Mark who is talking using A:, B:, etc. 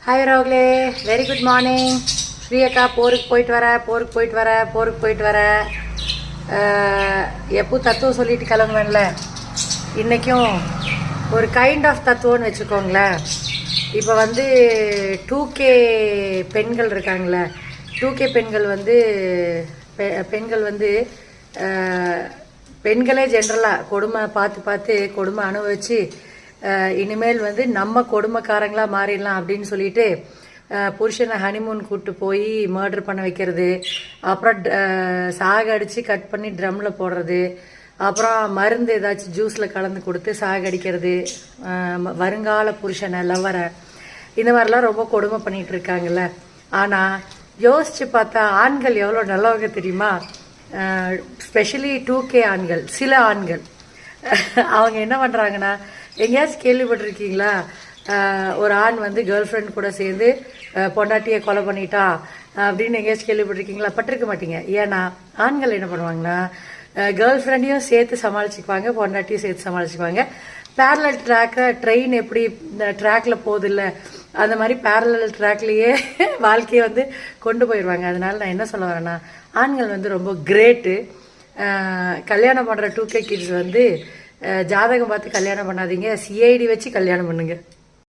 A: Hi ரோக்லே, very good morning. ஸ்ரீயக்கா போருக்கு போயிட்டு வர எப்போ தத்துவம் சொல்லிட்டு கிளம்புவேன்ல, இன்றைக்கும் ஒரு கைண்ட் ஆஃப் தத்துவம்னு வச்சுக்கோங்களேன். இப்போ வந்து 2K பெண்கள் இருக்காங்களே, 2K பெண்கள் வந்து பெண்களே ஜென்ரலாக கொடுமை பார்த்து கொடுமை அனுபவிச்சு இனிமேல் வந்து நம்ம கொடுமைக்காரங்களாக மாறிடலாம் அப்படின்னு சொல்லிட்டு புருஷனை ஹனிமூன் கூப்பிட்டு போய் மர்டர் பண்ண வைக்கிறது, அப்புறம் சாகடிச்சு கட் பண்ணி ட்ரம்மில் போடுறது, அப்புறம் மருந்து ஏதாச்சும் ஜூஸில் கலந்து கொடுத்து சாகடிக்கிறது, வருங்கால புருஷனை லவ்வரை, இந்த மாதிரிலாம் ரொம்ப கொடுமை பண்ணிகிட்டு இருக்காங்கல்ல. ஆனால் யோசித்து பார்த்தா ஆண்கள் எவ்வளோ நல்லவங்க தெரியுமா? ஸ்பெஷலி 2K ஆண்கள், சில ஆண்கள் அவங்க என்ன பண்ணுறாங்கன்னா, எங்கேயாச்சும் கேள்விப்பட்டிருக்கீங்களா? ஒரு ஆண் வந்து கேர்ள் ஃப்ரெண்ட் கூட சேர்ந்து பொண்டாட்டியை கொலை பண்ணிட்டா அப்படின்னு எங்கேயாச்சும் கேள்விப்பட்டிருக்கீங்களா? பட்டிருக்க மாட்டீங்க. ஏன்னா ஆண்கள் என்ன பண்ணுவாங்கன்னா, கேர்ள் ஃப்ரெண்டையும் சேர்த்து சமாளிச்சுக்குவாங்க, பொண்டாட்டியும் சேர்த்து சமாளிச்சுக்குவாங்க. பேரலல் ட்ராக்கில் ட்ரெயின் எப்படி இந்த ட்ராக்கில் போகுது இல்லை, அந்த மாதிரி பேரலல் ட்ராக்லேயே வாழ்க்கையை வந்து கொண்டு போயிடுவாங்க. அதனால நான் என்ன சொல்ல வரேன்னா, ஆண்கள் வந்து ரொம்ப கிரேட்டு. கல்யாணம் பண்ணுற 2K கிட்ஸ் வந்து ஜாதகம் பார்த்து கல்யாணம் பண்ணாதீங்க, CID வச்சு கல்யாணம் பண்ணுங்க.